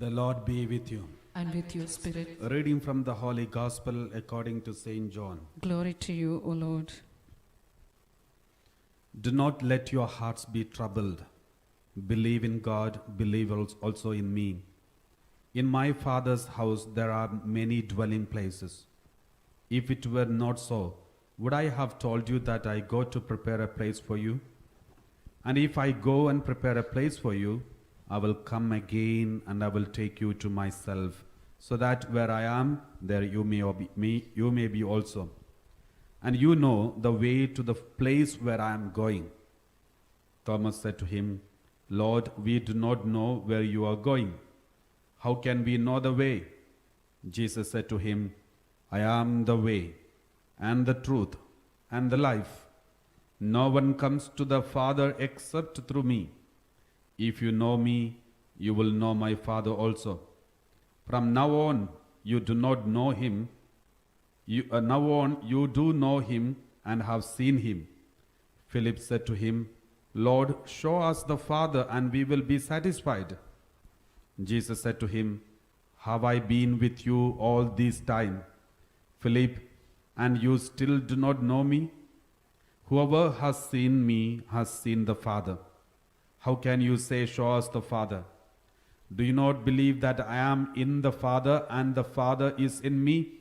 The Lord be with you. And with your spirit. A reading from the Holy Gospel according to Saint John. Glory to you, O Lord. Do not let your hearts be troubled. Believe in God, believe also in me. In my Father's house there are many dwelling places. If it were not so, would I have told you that I go to prepare a place for you? And if I go and prepare a place for you, I will come again and I will take you to myself, so that where I am, there you may be also. And you know the way to the place where I am going. Thomas said to him, Lord, we do not know where you are going. How can we know the way? Jesus said to him, I am the way, and the truth, and the life. No one comes to the Father except through me. If you know me, you will know my Father also. From now on, you do not know him. You do know him and have seen him. Philip said to him, Lord, show us the Father, and we will be satisfied. Jesus said to him, Have I been with you all this time, Philip, and you still do not know me? Whoever has seen me has seen the Father. How can you say, Show us the Father? Do you not believe that I am in the Father and the Father is in me?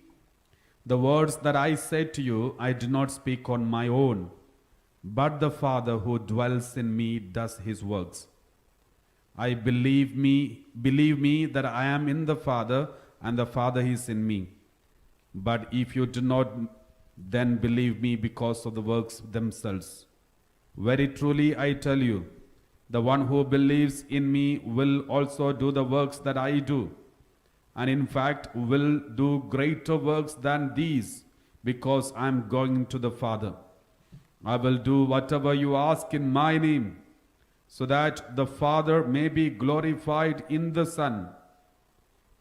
The words that I say to you, I do not speak on my own, but the Father who dwells in me does his works. Believe me that I am in the Father and the Father is in me. But if you do not, then believe me because of the works themselves. Very truly I tell you, the one who believes in me will also do the works that I do, and in fact will do greater works than these, because I am going to the Father. I will do whatever you ask in my name, so that the Father may be glorified in the Son.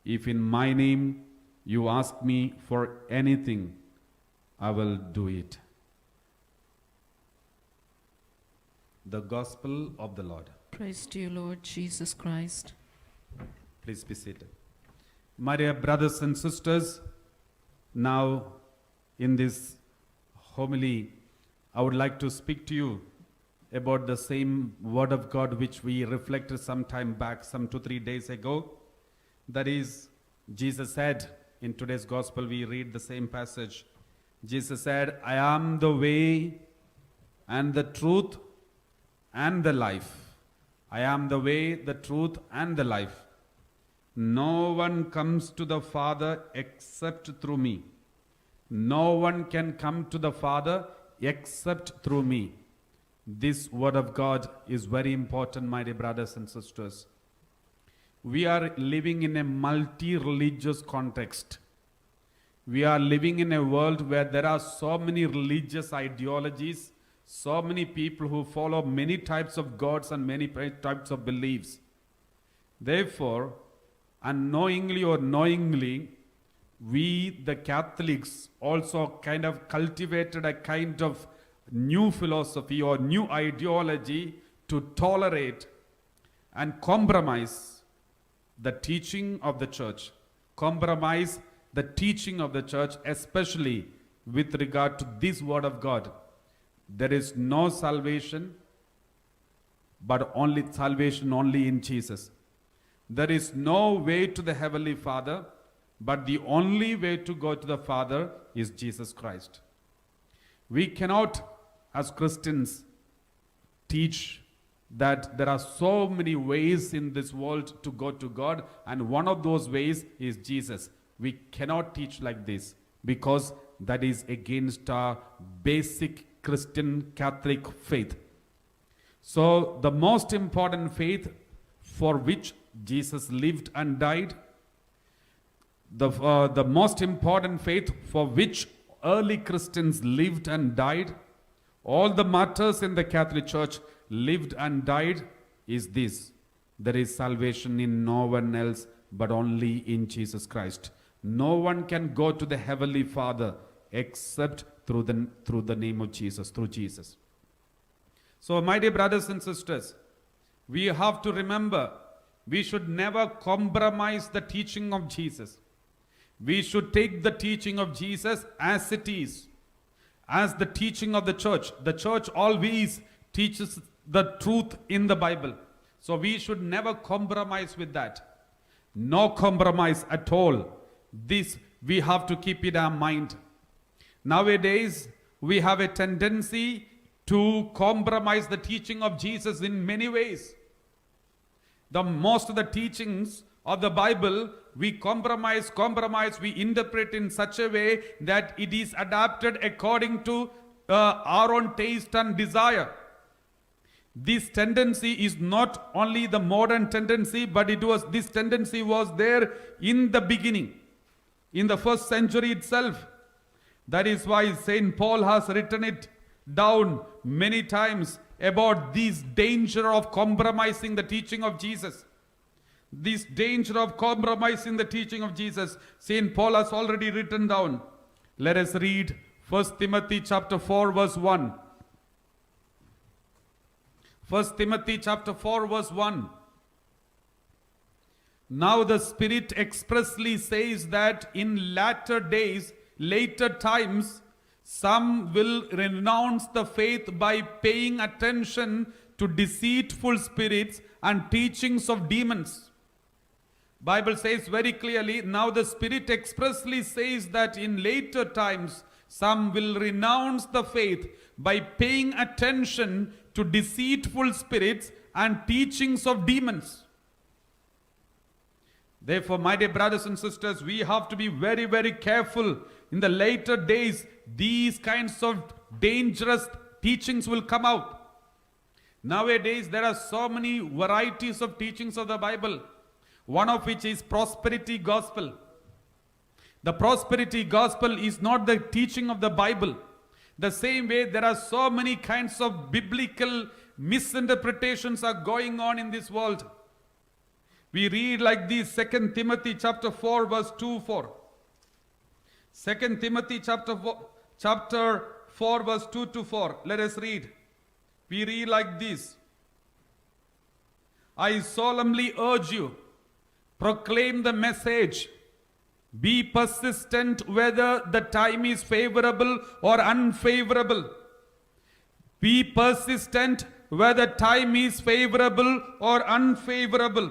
If in my name you ask me for anything, I will do it. The Gospel of the Lord. Praise to you, Lord Jesus Christ. Please be seated. My dear brothers and sisters, now in this homily, I would like to speak to you about the same word of God which we reflected some time back, some 2-3 days ago. That is, Jesus said, in today's Gospel we read the same passage. Jesus said, I am the way and the truth and the life. I am the way, the truth, and the life. No one comes to the Father except through me. No one can come to the Father except through me. This word of God is very important, my dear brothers and sisters. We are living in a multi-religious context. We are living in a world where there are so many religious ideologies, so many people who follow many types of gods and many types of beliefs. Therefore, unknowingly or knowingly, we, the Catholics, also kind of cultivated a kind of new philosophy or new ideology to tolerate and compromise the teaching of the church. Compromise the teaching of the church, especially with regard to this word of God. There is no salvation, but salvation only in Jesus. There is no way to the Heavenly Father, but the only way to go to the Father is Jesus Christ. We cannot, as Christians, teach that there are so many ways in this world to go to God, and one of those ways is Jesus. We cannot teach like this, because that is against our basic Christian Catholic faith. So the most important faith for which Jesus lived and died, the most important faith for which early Christians lived and died, all the martyrs in the Catholic Church lived and died, is this: there is salvation in no one else but only in Jesus Christ. No one can go to the Heavenly Father except through the name of Jesus, through Jesus. So, my dear brothers and sisters, we have to remember we should never compromise the teaching of Jesus. We should take the teaching of Jesus as it is, as the teaching of the church. The church always teaches the truth in the Bible. So we should never compromise with that. No compromise at all. This we have to keep in our mind. Nowadays, we have a tendency to compromise the teaching of Jesus in many ways. Most of the teachings of the Bible, we compromise, we interpret in such a way that it is adapted according to our own taste and desire. This tendency is not only the modern tendency, but this tendency was there in the beginning, in the first century itself. That is why Saint Paul has written it down many times about this danger of compromising the teaching of Jesus. This danger of compromising the teaching of Jesus, Saint Paul has already written down. Let us read 1 Timothy chapter 4 verse 1. 1 Timothy chapter 4 verse 1. Now the Spirit expressly says that in later times, some will renounce the faith by paying attention to deceitful spirits and teachings of demons. Bible says very clearly, now the Spirit expressly says that in later times, some will renounce the faith by paying attention to deceitful spirits and teachings of demons. Therefore, my dear brothers and sisters, we have to be very, very careful. In the later days, these kinds of dangerous teachings will come out. Nowadays, there are so many varieties of teachings of the Bible, one of which is prosperity gospel. The prosperity gospel is not the teaching of the Bible. The same way, there are so many kinds of biblical misinterpretations are going on in this world. We read like this, 2 Timothy chapter 4 verse 2-4. 2 Timothy chapter 4 verse 2-4. Let us read. We read like this. I solemnly urge you, proclaim the message. Be persistent whether the time is favorable or unfavorable. Be persistent whether time is favorable or unfavorable.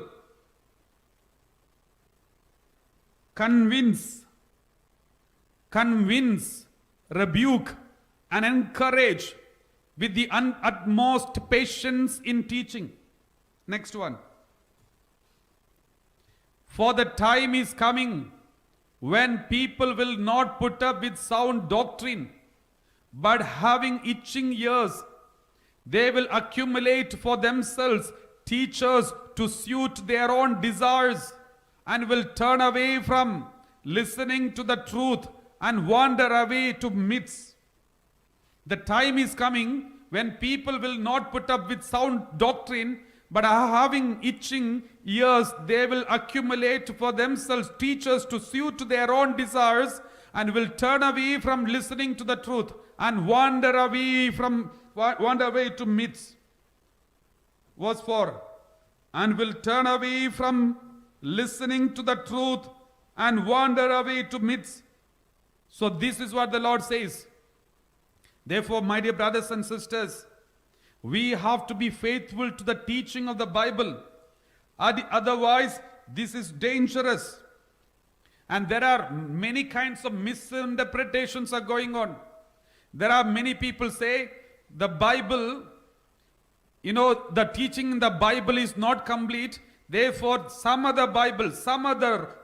Convince, rebuke, and encourage with the utmost patience in teaching. Next one. For the time is coming when people will not put up with sound doctrine, but having itching ears, they will accumulate for themselves teachers to suit their own desires, and will turn away from listening to the truth and wander away to myths. The time is coming when people will not put up with sound doctrine, but are having itching ears, they will accumulate for themselves teachers to suit their own desires, and will turn away from listening to the truth and wander away to myths. Verse 4. And will turn away from listening to the truth and wander away to myths. So this is what the Lord says. Therefore, my dear brothers and sisters, we have to be faithful to the teaching of the Bible. Otherwise, this is dangerous. And there are many kinds of misinterpretations are going on. There are many people say the Bible, the teaching in the Bible is not complete. Therefore, some other Bible, some other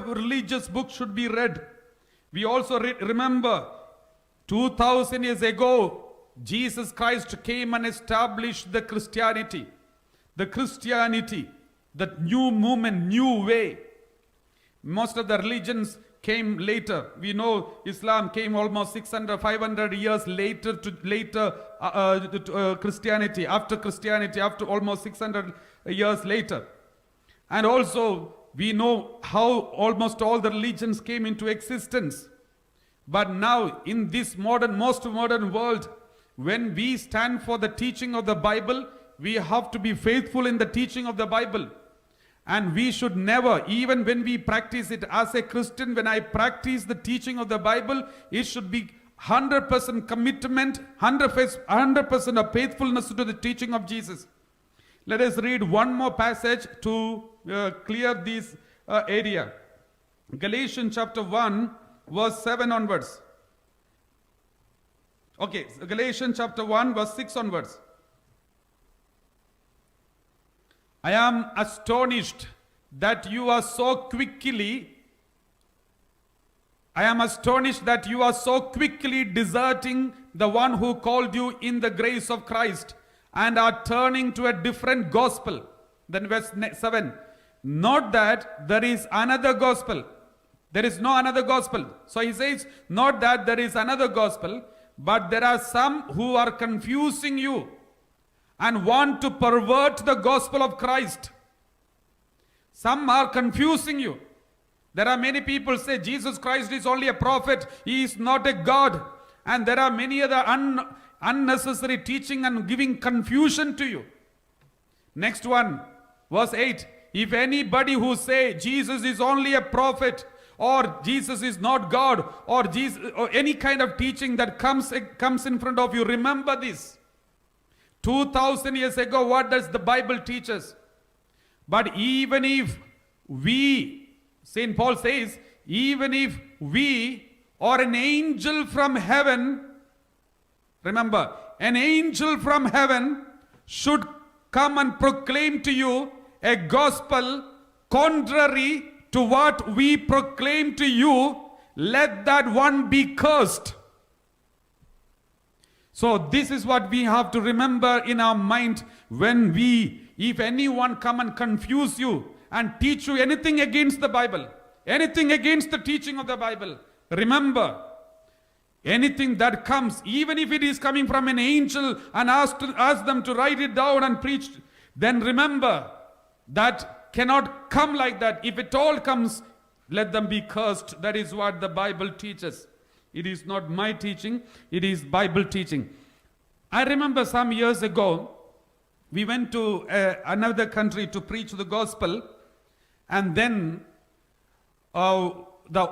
religious book should be read. We also remember 2000 years ago, Jesus Christ came and established the Christianity, the new movement, new way. Most of the religions came later. We know Islam came almost 500 years later to Christianity, after almost 600 years later. And also, we know how almost all the religions came into existence. But now, in this most modern world, when we stand for the teaching of the Bible, we have to be faithful in the teaching of the Bible. And we should never, even when we practice it as a Christian, when I practice the teaching of the Bible, it should be 100% commitment, 100% of faithfulness to the teaching of Jesus. Let us read one more passage to clear this area. Galatians chapter 1, verse 7 onwards. Okay, so Galatians chapter 1, verse 6 onwards. I am astonished that you are so quickly deserting the one who called you in the grace of Christ and are turning to a different gospel. Then verse 7. Not that there is another gospel. There is no another gospel. So he says, not that there is another gospel, but there are some who are confusing you and want to pervert the gospel of Christ. Some are confusing you. There are many people say Jesus Christ is only a prophet. He is not a God. And there are many other unnecessary teaching and giving confusion to you. Next one, verse 8. If anybody who say Jesus is only a prophet, or Jesus is not God, or Jesus, or any kind of teaching that comes in front of you, remember this. 2000 years ago, what does the Bible teach us? But even if we, St. Paul says, even if we or an angel from heaven, remember, an angel from heaven should come and proclaim to you a gospel contrary to what we proclaim to you, let that one be cursed. So this is what we have to remember in our mind when if anyone come and confuse you and teach you anything against the Bible, anything against the teaching of the Bible, remember, anything that comes, even if it is coming from an angel and ask them to write it down and preach, then remember that cannot come like that. If it all comes, let them be cursed. That is what the Bible teaches. It is not my teaching, it is Bible teaching. I remember some years ago, we went to another country to preach the gospel, and then the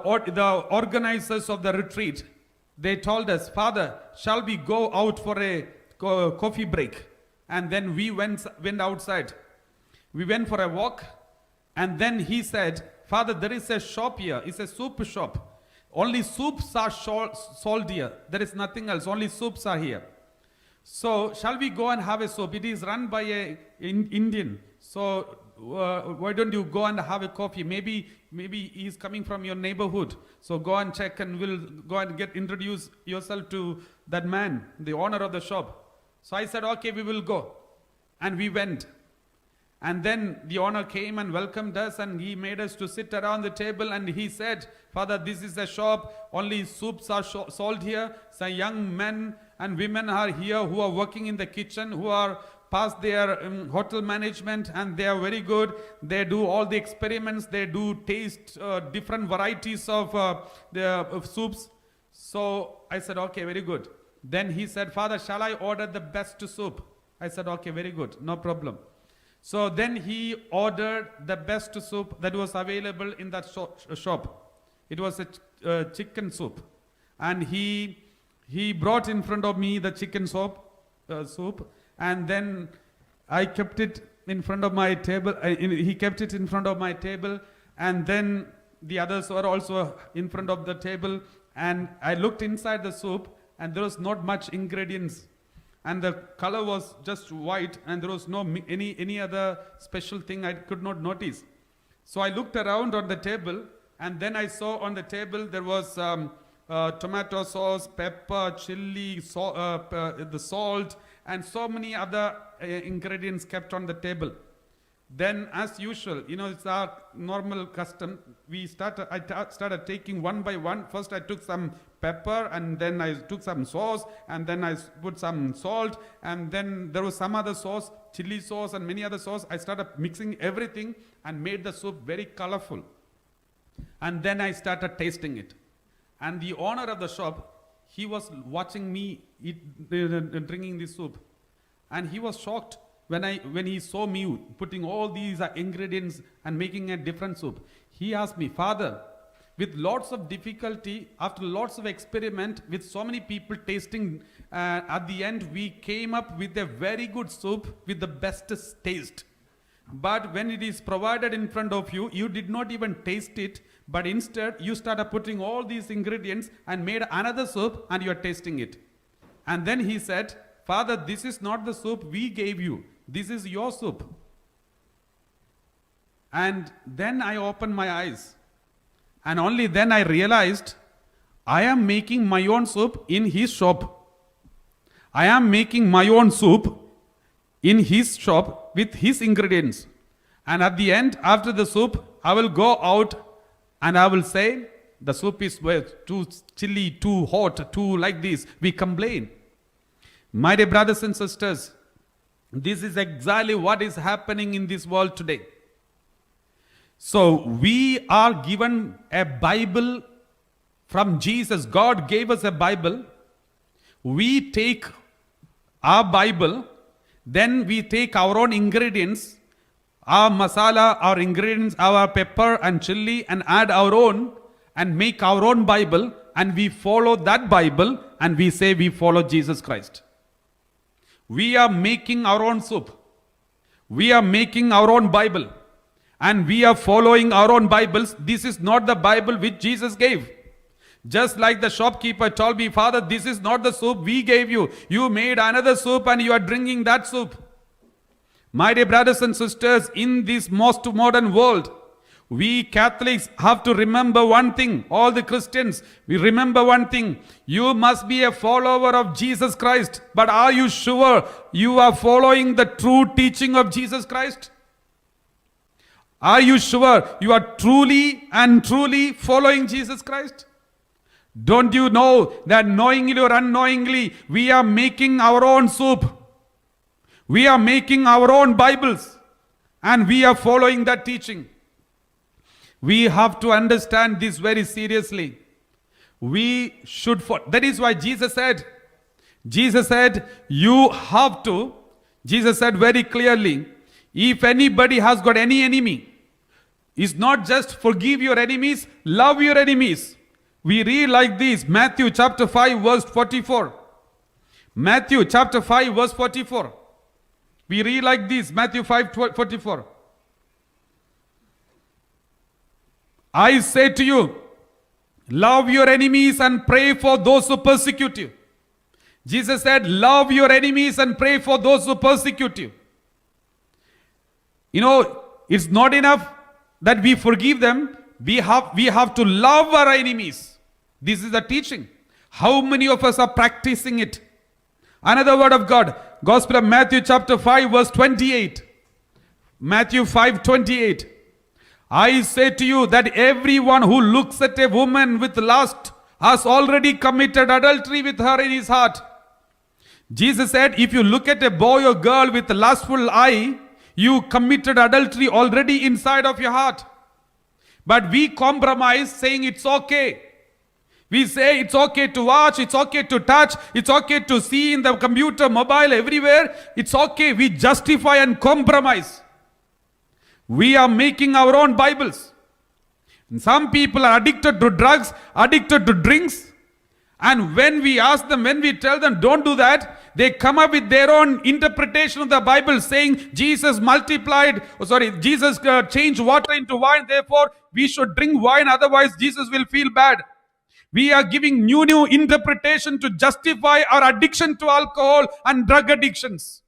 organizers of the retreat, they told us, Father, shall we go out for a coffee break? And then we went outside. We went for a walk, and then he said, Father, there is a shop here. It's a soup shop. Only soups are sold here. There is nothing else. Only soups are here. So, shall we go and have a soup? It is run by an Indian. So, why don't you go and have a coffee? Maybe he is coming from your neighborhood. So, go and check, and we'll go and introduce yourself to that man, the owner of the shop. So, I said, okay, we will go. And we went. And then the owner came and welcomed us, and he made us to sit around the table, and he said, Father, this is a shop, only soups are sold here. Some young men and women are here who are working in the kitchen, who are past their hotel management, and they are very good. They do all the experiments, they do taste different varieties of the soups. So I said, okay, very good. Then he said, Father, shall I order the best soup? I said, okay, very good, no problem. So then he ordered the best soup that was available in that shop. It was a chicken soup. And he brought in front of me the chicken soup, and then I kept it in front of my table. He kept it in front of my table, and then the others were also in front of the table. And I looked inside the soup, and there was not much ingredients. And the color was just white, and there was no any other special thing I could not notice. So I looked around on the table, and then I saw on the table there was tomato sauce, pepper, chili, the salt, and so many other ingredients kept on the table. Then, as usual, it's our normal custom. I started taking one by one. First, I took some pepper, and then I took some sauce, and then I put some salt, and then there was some other sauce, chili sauce, and many other sauce. I started mixing everything and made the soup very colorful. And then I started tasting it. And the owner of the shop, he was watching me drinking this soup, and he was shocked. when he saw me putting all these ingredients and making a different soup, he asked me, Father, with lots of difficulty, after lots of experiment, with so many people tasting, at the end we came up with a very good soup with the bestest taste. But when it is provided in front of you, you did not even taste it, but instead you started putting all these ingredients and made another soup and you are tasting it. And then he said, Father, this is not the soup we gave you. This is your soup. And then I opened my eyes. And only then I realized I am making my own soup in his shop. I am making my own soup in his shop with his ingredients. And at the end, after the soup, I will go out and I will say, the soup is too chilly, too hot, too like this. We complain. My dear brothers and sisters, this is exactly what is happening in this world today. So we are given a Bible from Jesus. God gave us a Bible. We take our Bible, then we take our own ingredients, our masala, our ingredients, our pepper and chili, and add our own and make our own Bible, and we follow that Bible and we say we follow Jesus Christ. We are making our own soup. We are making our own Bible. And we are following our own Bibles. This is not the Bible which Jesus gave. Just like the shopkeeper told me, Father, this is not the soup we gave you. You made another soup and you are drinking that soup. My dear brothers and sisters, in this most modern world, we Catholics have to remember one thing. All the Christians, we remember one thing. You must be a follower of Jesus Christ. But are you sure you are following the true teaching of Jesus Christ? Are you sure you are truly and truly following Jesus Christ? Don't you know that knowingly or unknowingly, we are making our own soup. We are making our own Bibles. And we are following that teaching. We have to understand this very seriously. We should, that is why Jesus said, you have to, Jesus said very clearly, if anybody has got any enemy, it's not just forgive your enemies, love your enemies. We read like this, Matthew chapter 5 verse 44. Matthew chapter 5 verse 44. We read like this, Matthew 5:44. I say to you, love your enemies and pray for those who persecute you. Jesus said, love your enemies and pray for those who persecute you. You know, it's not enough that we forgive them. We have to love our enemies. This is the teaching. How many of us are practicing it? Another word of God, Gospel of Matthew chapter 5 verse 28. Matthew 5:28. I say to you that everyone who looks at a woman with lust has already committed adultery with her in his heart. Jesus said, if you look at a boy or girl with a lustful eye, you committed adultery already inside of your heart. But we compromise saying it's okay. We say it's okay to watch, it's okay to touch, it's okay to see in the computer, mobile, everywhere. It's okay. We justify and compromise. We are making our own Bibles. And some people are addicted to drugs, addicted to drinks. And when we ask them, when we tell them don't do that, they come up with their own interpretation of the Bible saying Jesus Jesus changed water into wine, therefore we should drink wine, otherwise Jesus will feel bad. We are giving new interpretation to justify our addiction to alcohol and drug addictions.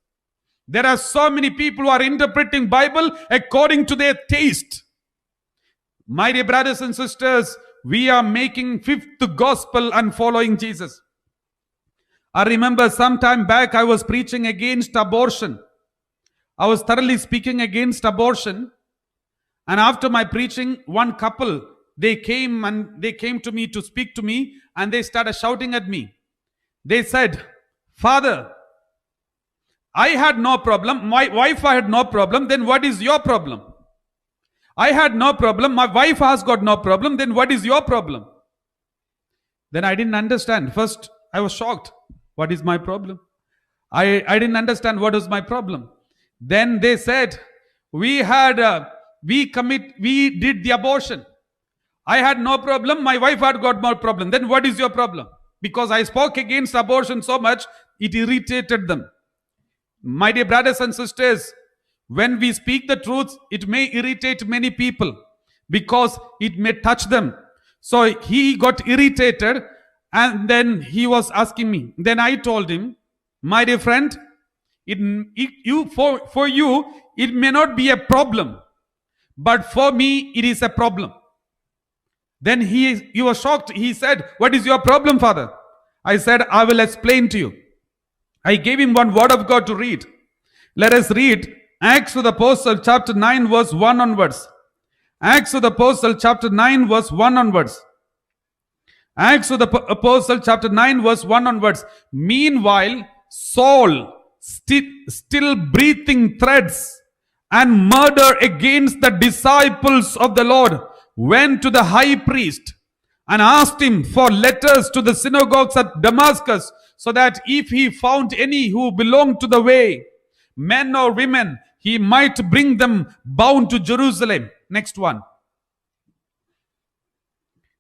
There are so many people who are interpreting Bible according to their taste. My dear brothers and sisters, we are making fifth gospel and following Jesus. I remember some time back I was preaching against abortion. I was thoroughly speaking against abortion. And after my preaching, one couple, they came to me to speak to me, and they started shouting at me. They said, Father, I had no problem. My wife had no problem. Then what is your problem? I had no problem. My wife has got no problem. Then what is your problem? Then I didn't understand. First, I was shocked. What is my problem? I didn't understand what was my problem. Then they said, we did the abortion. I had no problem. My wife had got more problem. Then what is your problem? Because I spoke against abortion so much, it irritated them. My dear brothers and sisters, when we speak the truth, it may irritate many people because it may touch them. So he got irritated and then he was asking me. Then I told him, my dear friend, for you, it may not be a problem, but for me, it is a problem. Then he was shocked. He said, what is your problem, Father? I said, I will explain to you. I gave him one word of God to read. Let us read Acts of the Apostle chapter 9 verse 1 onwards. Acts of the Apostle chapter 9 verse 1 onwards. Acts of the Apostle chapter 9 verse 1 onwards. Meanwhile, Saul, still breathing threats and murder against the disciples of the Lord, went to the high priest and asked him for letters to the synagogues at Damascus, so that if he found any who belonged to the way, men or women, he might bring them bound to Jerusalem. Next one.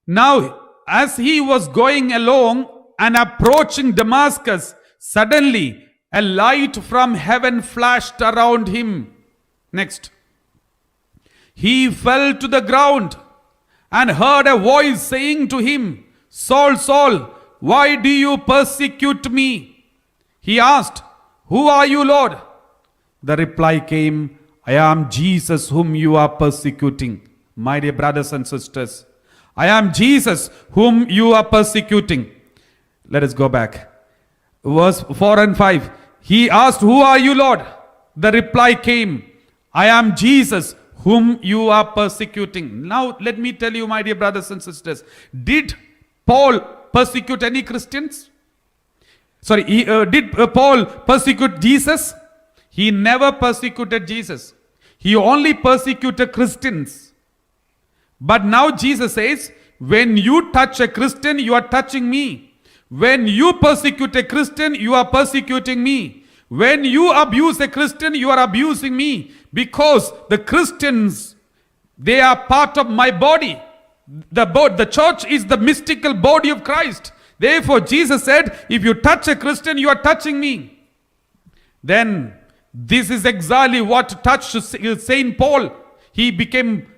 Now, as he was going along and approaching Damascus, suddenly a light from heaven flashed around him. Next. He fell to the ground and heard a voice saying to him, Saul, Saul, why do you persecute me? He asked, who are you, Lord? The reply came, I am Jesus whom you are persecuting. My dear brothers and sisters, I am Jesus whom you are persecuting. Let us go back. Verse 4 and 5. He asked, who are you, Lord? The reply came, I am Jesus whom you are persecuting. Now let me tell you, my dear brothers and sisters, did Paul persecute any Christians? Did Paul persecute Jesus? He never persecuted Jesus. He only persecuted Christians. But now Jesus says, when you touch a Christian, you are touching me. When you persecute a Christian, you are persecuting me. When you abuse a Christian, you are abusing me. Because the Christians, they are part of my body. The church is the mystical body of Christ. Therefore, Jesus said, if you touch a Christian, you are touching me. Then, this is exactly what touched Saint Paul.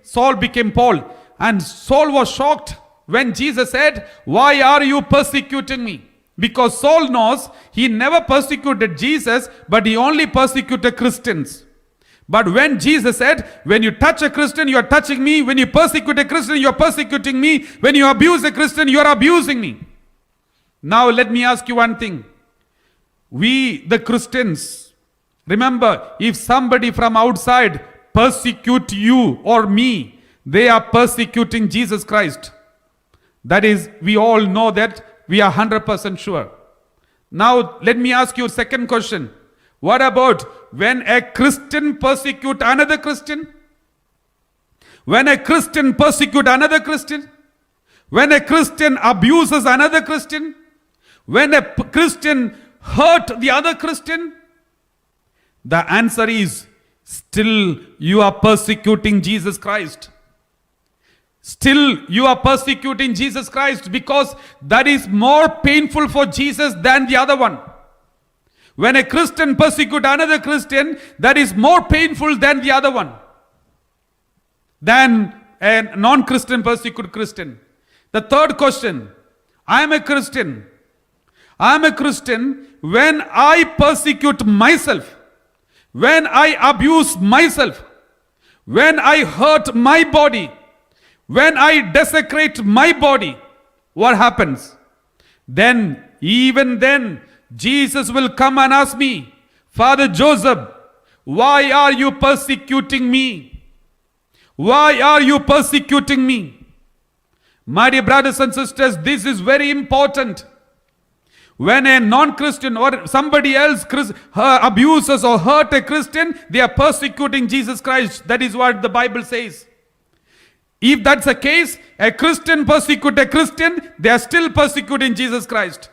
Saul became Paul. And Saul was shocked when Jesus said, why are you persecuting me? Because Saul knows he never persecuted Jesus, but he only persecuted Christians. But when Jesus said, when you touch a Christian, you are touching me. When you persecute a Christian, you are persecuting me. When you abuse a Christian, you are abusing me. Now let me ask you one thing. We, the Christians, remember, if somebody from outside persecute you or me, they are persecuting Jesus Christ. That is, we all know that. We are 100% sure. Now, let me ask you a second question. What about when a Christian persecute another Christian? When a Christian persecute another Christian? When a Christian abuses another Christian? When a Christian hurt the other Christian? The answer is, still you are persecuting Jesus Christ. Still you are persecuting Jesus Christ, because that is more painful for Jesus than the other one. When a Christian persecute another Christian, that is more painful than the other one. Than a non-Christian persecute Christian. The third question, I am a Christian. I am a Christian when I persecute myself, when I abuse myself, when I hurt my body, when I desecrate my body. What happens? Then, even then, Jesus will come and ask me, Father Joseph, why are you persecuting me? Why are you persecuting me? My dear brothers and sisters, this is very important. When a non-Christian or somebody else abuses or hurt a Christian, they are persecuting Jesus Christ. That is what the Bible says. If that's the case, a Christian persecute a Christian, they are still persecuting Jesus Christ.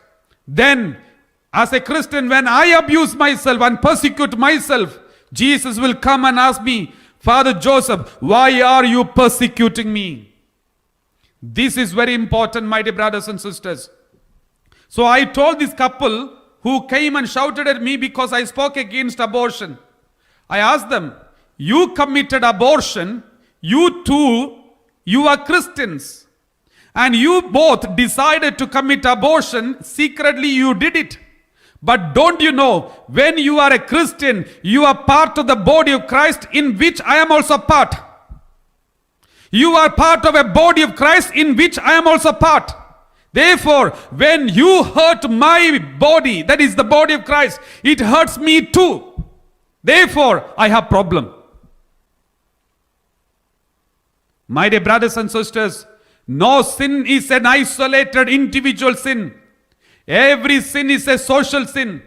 Then, as a Christian, when I abuse myself and persecute myself, Jesus will come and ask me, Father Joseph, why are you persecuting me? This is very important, my dear brothers and sisters. So I told this couple who came and shouted at me because I spoke against abortion. I asked them, you committed abortion, you too, you are Christians. And you both decided to commit abortion, secretly you did it. But don't you know, when you are a Christian, you are part of the body of Christ in which I am also part. You are part of a body of Christ in which I am also part. Therefore, when you hurt my body, that is the body of Christ, it hurts me too. Therefore, I have problem. My dear brothers and sisters, no sin is an isolated individual sin. Every sin is a social sin.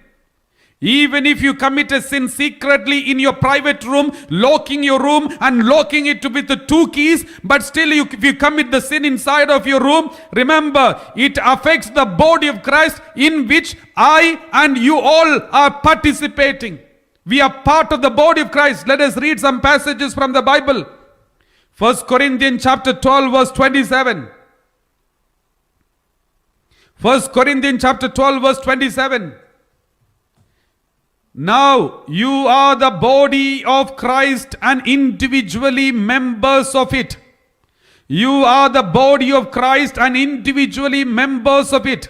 Even if you commit a sin secretly in your private room, locking your room and locking it with the 2 keys, but still if you commit the sin inside of your room, remember, it affects the body of Christ in which I and you all are participating. We are part of the body of Christ. Let us read some passages from the Bible. 1 Corinthians chapter 12 verse 27. 1 Corinthians chapter 12 verse 27. Now you are the body of Christ and individually members of it. You are the body of Christ and individually members of it.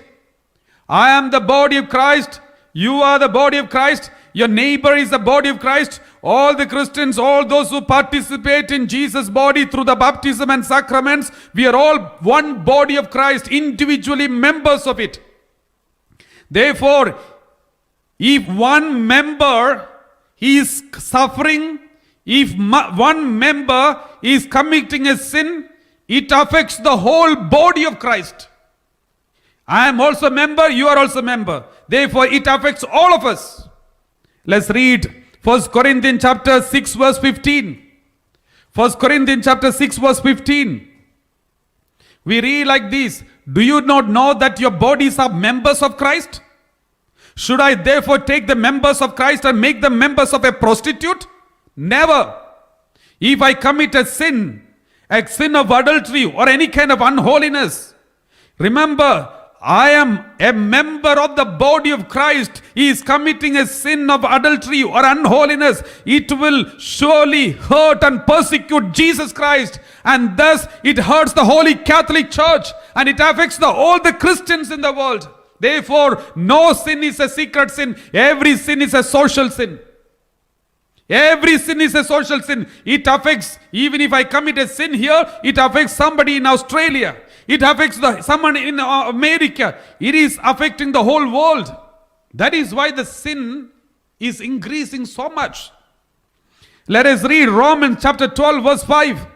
I am the body of Christ. You are the body of Christ. Your neighbor is the body of Christ. All the Christians, all those who participate in Jesus' body through the baptism and sacraments, we are all one body of Christ, individually members of it. Therefore, if one member is suffering, if one member is committing a sin, it affects the whole body of Christ. I am also a member, you are also a member. Therefore, it affects all of us. Let's read 1 Corinthians chapter 6 verse 15. 1 Corinthians chapter 6 verse 15. We read like this. Do you not know that your bodies are members of Christ? Should I therefore take the members of Christ and make them members of a prostitute? Never. If I commit a sin of adultery or any kind of unholiness, remember, I am a member of the body of Christ. He is committing a sin of adultery or unholiness. It will surely hurt and persecute Jesus Christ. And thus it hurts the Holy Catholic Church. And it affects all the Christians in the world. Therefore, no sin is a secret sin. Every sin is a social sin. Every sin is a social sin. It affects, even if I commit a sin here, it affects somebody in Australia. It affects someone in America. It is affecting the whole world. That is why the sin is increasing so much. Let us read Romans chapter 12 verse 5.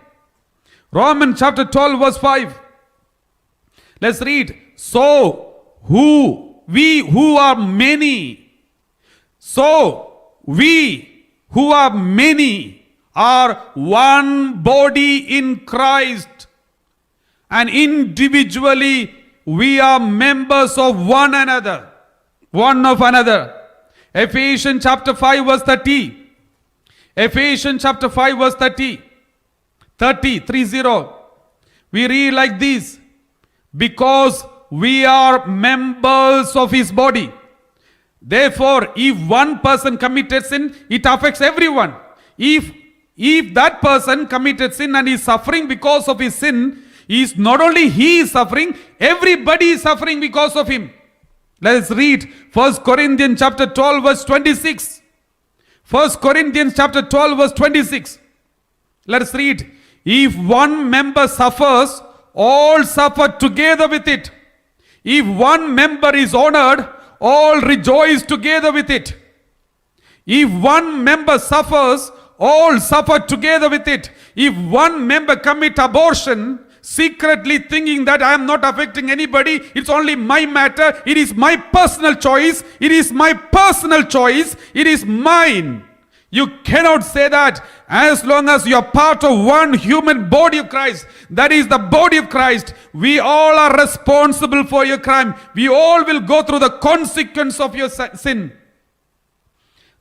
Romans chapter 12 verse 5. Let's read. So we who are many are one body in Christ. And individually we are members of one another. One of another. Ephesians chapter 5 verse 30. Ephesians chapter 5 verse 30. 30. We read like this. Because we are members of his body. Therefore, if one person committed sin, it affects everyone. If that person committed sin and is suffering because of his sin, is not only he is suffering, everybody is suffering because of him. Let us read 1 Corinthians chapter 12 verse 26. 1 Corinthians chapter 12 verse 26. Let us read. If one member suffers, all suffer together with it. If one member is honored, all rejoice together with it. If one member suffers, all suffer together with it. If one member commit abortion, secretly thinking that I am not affecting anybody, it's only my matter, it is my personal choice, it is my personal choice, it is mine. You cannot say that. As long as you are part of one human body of Christ, that is the body of Christ, we all are responsible for your crime. We all will go through the consequence of your sin.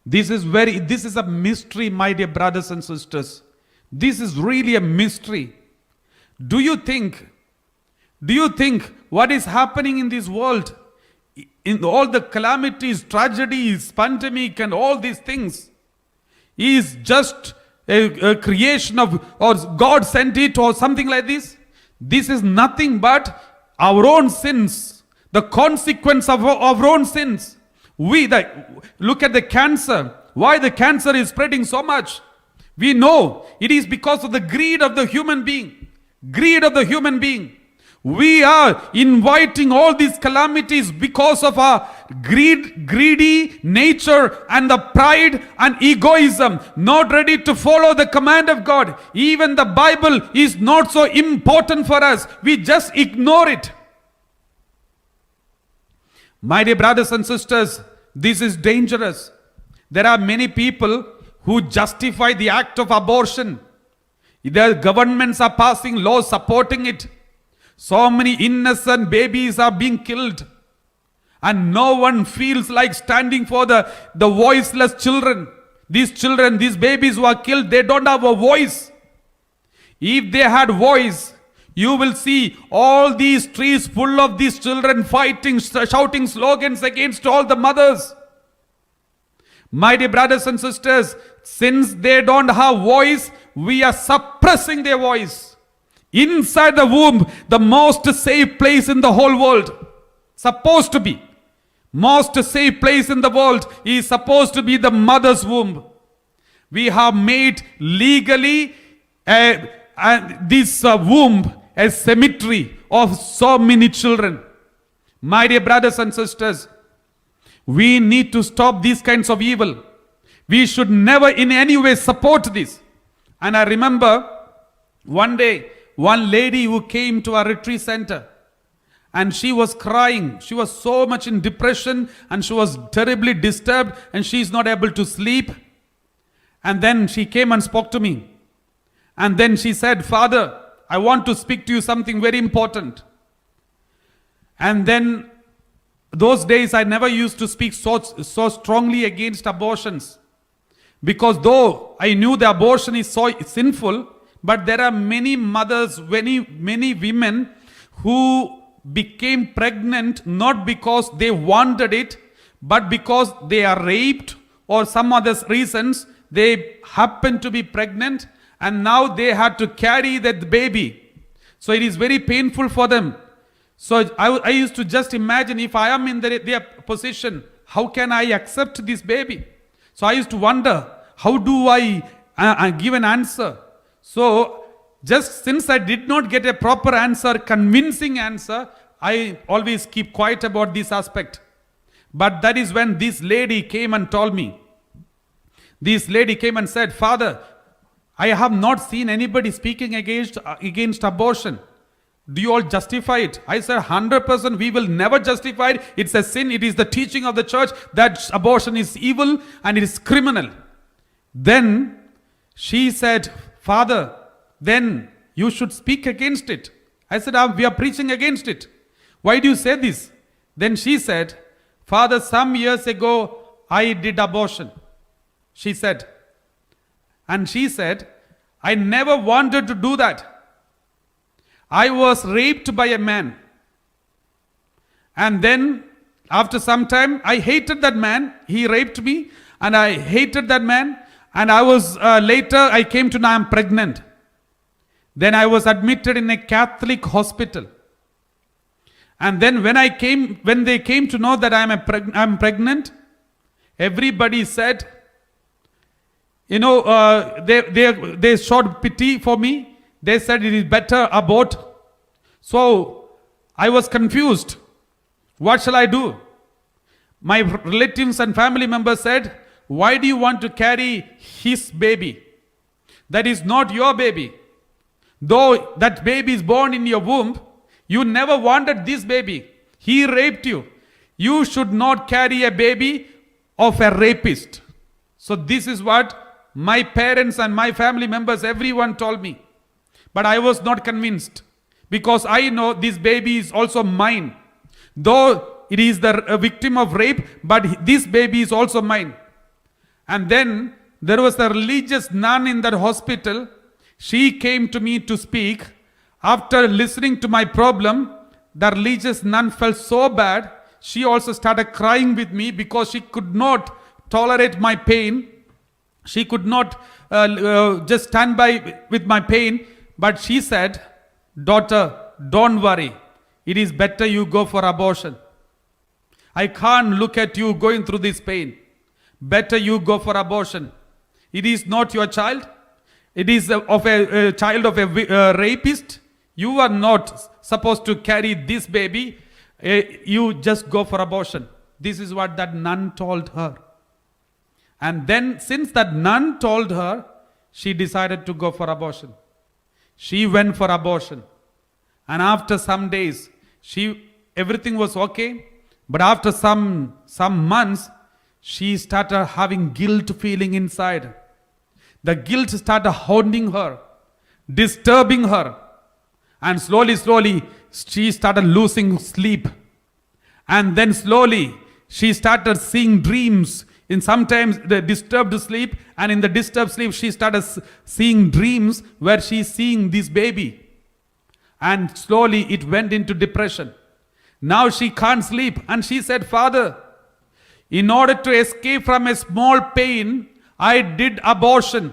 This is a mystery, my dear brothers and sisters. This is really a mystery. Do you think what is happening in this world, in all the calamities, tragedies, pandemic and all these things, is just a creation of, or God sent it or something like this? This is nothing but our own sins, the consequence of our own sins. Look at the cancer. Why the cancer is spreading so much? We know it is because of the greed of the human being. Greed of the human being. We are inviting all these calamities because of our greedy nature and the pride and egoism, not ready to follow the command of God. Even the Bible is not so important for us. We just ignore it. My dear brothers and sisters, this is dangerous. There are many people who justify the act of abortion. The governments are passing laws supporting it. So many innocent babies are being killed. And no one feels like standing for the voiceless children. These babies who are killed, they don't have a voice. If they had voice, you will see all these streets full of these children fighting, shouting slogans against all the mothers. My dear brothers and sisters, since they don't have voice, we are suppressing their voice. Inside the womb, the most safe place in the whole world, supposed to be, most safe place in the world is supposed to be the mother's womb. We have made legally this womb a cemetery of so many children. My dear brothers and sisters, we need to stop these kinds of evil. We should never in any way support this. And I remember one day, one lady who came to our retreat center and she was crying. She was so much in depression and she was terribly disturbed and she is not able to sleep. And then she came and spoke to me. And then she said, "Father, I want to speak to you something very important." And then those days I never used to speak so strongly against abortions, because though I knew the abortion is so sinful, but there are many mothers, many women who became pregnant not because they wanted it, but because they are raped or some other reasons. They happen to be pregnant and now they had to carry that baby. So it is very painful for them. So I used to just imagine, if I am in their position, how can I accept this baby? So I used to wonder, how do I give an answer? So just since I did not get a proper answer, convincing answer, I always keep quiet about this aspect. But that is when this lady came and told me. This lady came and said, "Father, I have not seen anybody speaking against abortion. Do you all justify it?" I said, 100% we will never justify it. It's a sin. It is the teaching of the church that abortion is evil and it is criminal. Then she said, "Father, then you should speak against it." I said, "We are preaching against it. Why do you say this?" Then she said, "Father, some years ago I did abortion," she said. And she said, "I never wanted to do that. I was raped by a man. And then after some time, I hated that man. He raped me and I hated that man. And I was, later I came to know I'm pregnant. Then I was admitted in a Catholic hospital. And then when they came to know that I'm pregnant, everybody said, they showed pity for me. They said it is better abort. So I was confused. What shall I do? My relatives and family members said, "Why do you want to carry his baby? That is not your baby. Though that baby is born in your womb, you never wanted this baby. He raped you. You should not carry a baby of a rapist." So this is what my parents and my family members, everyone told me. But I was not convinced, because I know this baby is also mine. Though it is the victim of rape, but this baby is also mine. And then there was a religious nun in that hospital. She came to me to speak. After listening to my problem, the religious nun felt so bad. She also started crying with me because she could not tolerate my pain. She could not just stand by with my pain. But she said, "Daughter, don't worry. It is better you go for abortion. I can't look at you going through this pain. Better you go for abortion. It is not your child. It is of a child of a rapist. You are not supposed to carry this baby. You just go for abortion." This is what that nun told her. And then since that nun told her, she decided to go for abortion. She went for abortion. And after some days, everything was okay. But after some months, she started having guilt feeling inside. The guilt started haunting her, disturbing her. And slowly, she started losing sleep. And then slowly, she started seeing dreams. In sometimes the disturbed sleep, and in the disturbed sleep, she started seeing dreams where she's seeing this baby. And slowly it went into depression. Now she can't sleep. And she said, "Father, in order to escape from a small pain, I did abortion.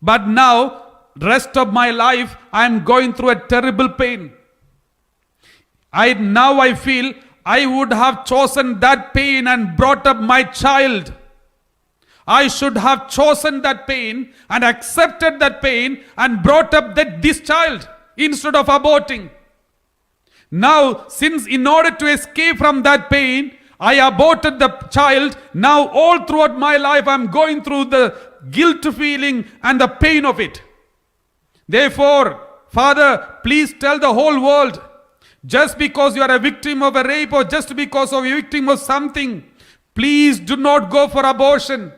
But now, rest of my life, I am going through a terrible pain. Now I feel I would have chosen that pain and brought up my child. I should have chosen that pain and accepted that pain and brought up this child instead of aborting. Now, since in order to escape from that pain, I aborted the child, now all throughout my life I'm going through the guilt feeling and the pain of it. Therefore, Father, please tell the whole world, just because you are a victim of a rape or just because of a victim of something, please do not go for abortion.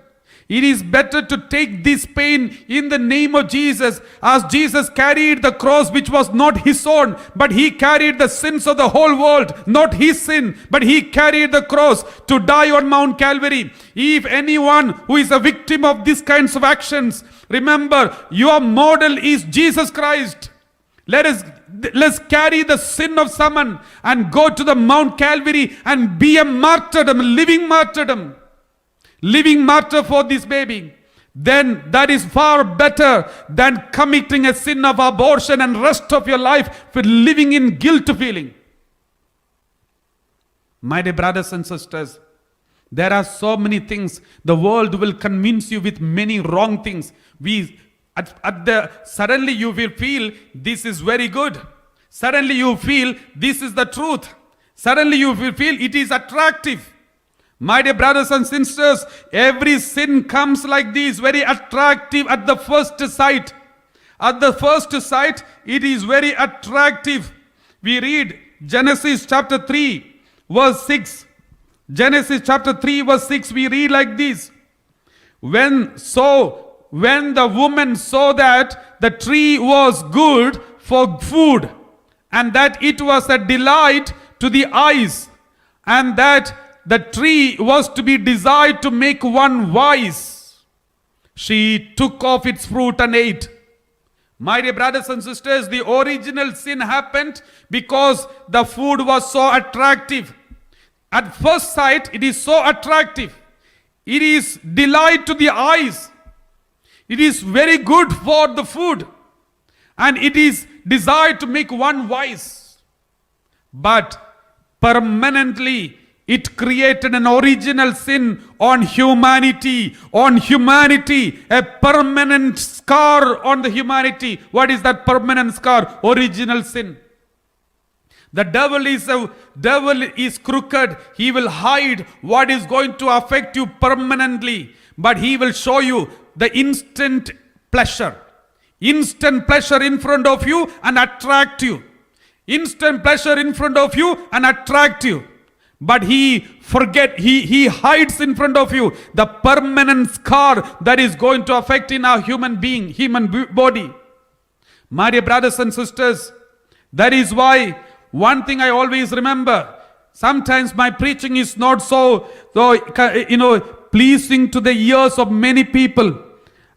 It is better to take this pain in the name of Jesus, as Jesus carried the cross which was not his own, but he carried the sins of the whole world, not his sin, but he carried the cross to die on Mount Calvary. If anyone who is a victim of these kinds of actions, remember, your model is Jesus Christ. Let's carry the sin of someone and go to the Mount Calvary and be a martyrdom, living martyr for this baby. Then that is far better than committing a sin of abortion and rest of your life for living in guilt feeling. My dear brothers and sisters, there are so many things. The world will convince you with many wrong things. Suddenly you will feel this is very good. Suddenly you feel this is the truth. Suddenly you will feel it is attractive. My dear brothers and sisters, every sin comes like this, very attractive at the first sight. At the first sight, it is very attractive. We read Genesis chapter 3, verse 6. Genesis chapter 3, verse 6, we read like this. When the woman saw that the tree was good for food, and that it was a delight to the eyes, and that the tree was to be desired to make one wise, she took off its fruit and ate. My dear brothers and sisters, the original sin happened because the food was so attractive. At first sight, it is so attractive. It is delight to the eyes. It is very good for the food. And it is desired to make one wise. But permanently, it created an original sin on humanity, a permanent scar on the humanity. What is that permanent scar? Original sin. The devil is crooked. He will hide what is going to affect you permanently, but he will show you the instant pleasure in front of you and attract you. Instant pleasure in front of you and attract you. But he hides in front of you the permanent scar that is going to affect in our human body. My dear brothers and sisters, that is why one thing I always remember, sometimes my preaching is not so pleasing to the ears of many people.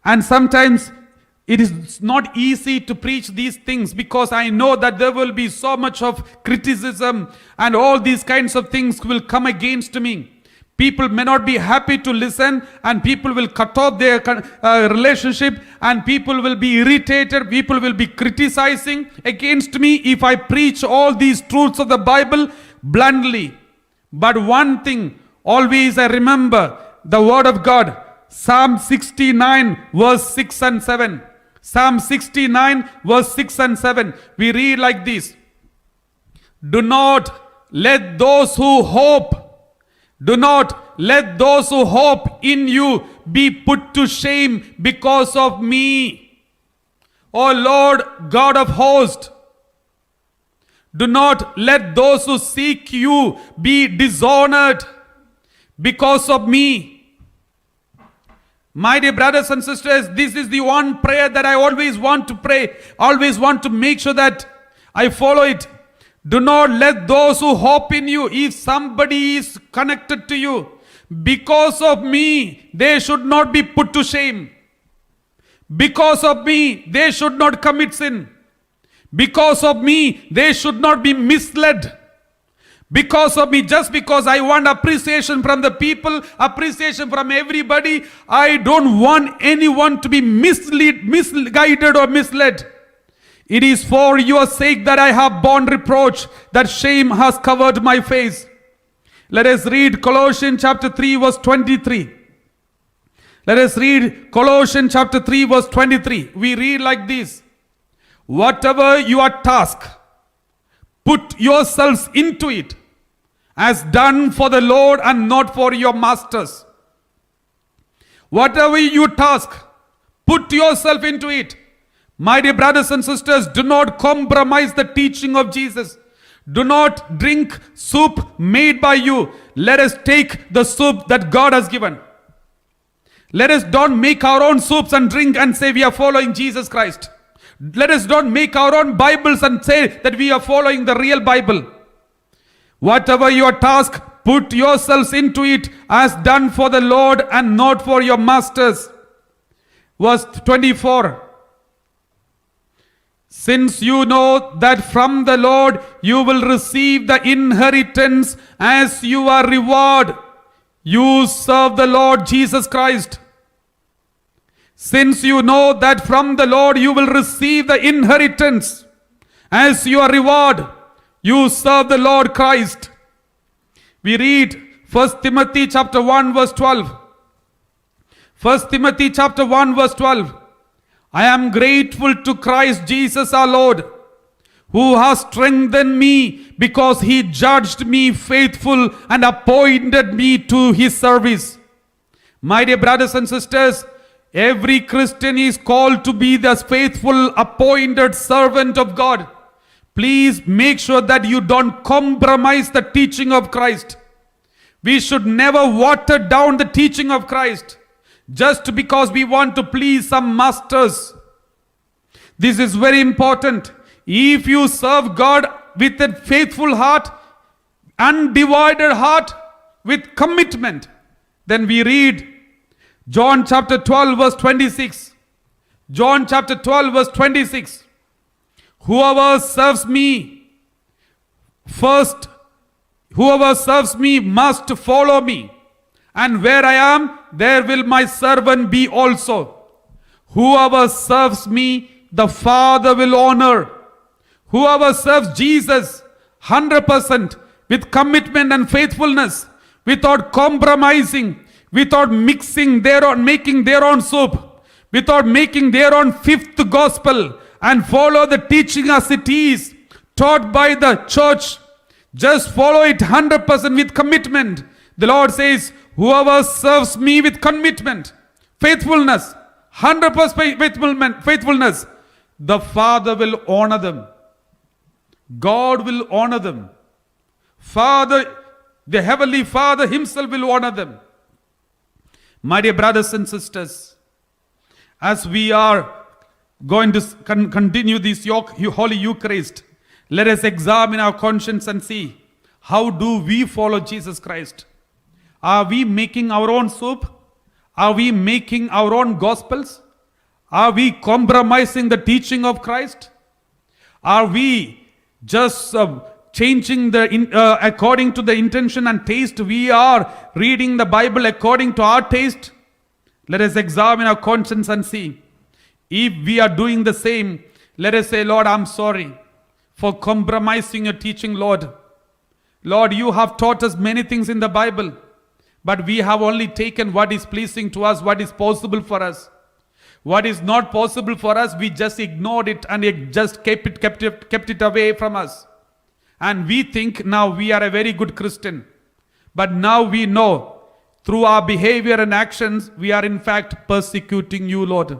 And sometimes it is not easy to preach these things because I know that there will be so much of criticism and all these kinds of things will come against me. People may not be happy to listen, and people will cut off their relationship, and people will be irritated. People will be criticizing against me if I preach all these truths of the Bible bluntly. But one thing, always I remember the word of God. Psalm 69 verse 6 and 7. Psalm 69 verse 6 and 7. We read like this. Do not let those who hope in you be put to shame because of me. O Lord God of hosts, do not let those who seek you be dishonored because of me. My dear brothers and sisters, this is the one prayer that I always want to pray, always want to make sure that I follow it. Do not let those who hope in you, if somebody is connected to you, because of me, they should not be put to shame. Because of me, they should not commit sin. Because of me, they should not be misled. Because of me, just because I want appreciation from the people, appreciation from everybody, I don't want anyone to be misguided or misled. It is for your sake that I have borne reproach, that shame has covered my face. Let us read Colossians chapter 3 verse 23. Let us read Colossians chapter 3 verse 23. We read like this. Whatever your task, put yourselves into it, as done for the Lord and not for your masters. Whatever you task, put yourself into it. My dear brothers and sisters, do not compromise the teaching of Jesus. Do not drink soup made by you. Let us take the soup that God has given. Let us don't make our own soups and drink and say we are following Jesus Christ. Let us not make our own Bibles and say that we are following the real Bible. Whatever your task, put yourselves into it, as done for the Lord and not for your masters. Verse 24. Since you know that from the Lord you will receive the inheritance as your reward, you serve the Lord Jesus Christ. Since you know that from the Lord you will receive the inheritance as your reward, you serve the Lord Christ. We read 1 Timothy chapter 1 verse 12. 1 Timothy chapter 1 verse 12. I am grateful to Christ Jesus our Lord, who has strengthened me because he judged me faithful and appointed me to his service. My dear brothers and sisters, every Christian is called to be the faithful appointed servant of God. Please make sure that you don't compromise the teaching of Christ. We should never water down the teaching of Christ just because we want to please some masters. This is very important. If you serve God with a faithful heart, undivided heart, with commitment, then we read John chapter 12 verse 26. John chapter 12 verse 26. Whoever serves me must follow me. And where I am, there will my servant be also. Whoever serves me, the Father will honor. Whoever serves Jesus 100% with commitment and faithfulness, without compromising, without making their own soup, without making their own fifth gospel, and follow the teaching as it is taught by the church, just follow it 100% with commitment. The Lord says, whoever serves me with commitment, faithfulness, 100% faithfulness, the Father will honor them. God will honor them. Father, the Heavenly Father himself will honor them. My dear brothers and sisters, as we are going to continue this Holy Eucharist, let us examine our conscience and see, how do we follow Jesus Christ? Are we making our own soup? Are we making our own gospels? Are we compromising the teaching of Christ? Are we just changing according to the intention and taste? We are reading the Bible according to our taste. Let us examine our conscience and see. If we are doing the same, let us say, Lord, I'm sorry for compromising your teaching, Lord. Lord, you have taught us many things in the Bible, but we have only taken what is pleasing to us, what is possible for us. What is not possible for us, we just ignored it and it just kept it away from us. And we think now we are a very good Christian. But now we know through our behavior and actions, we are in fact persecuting you, Lord.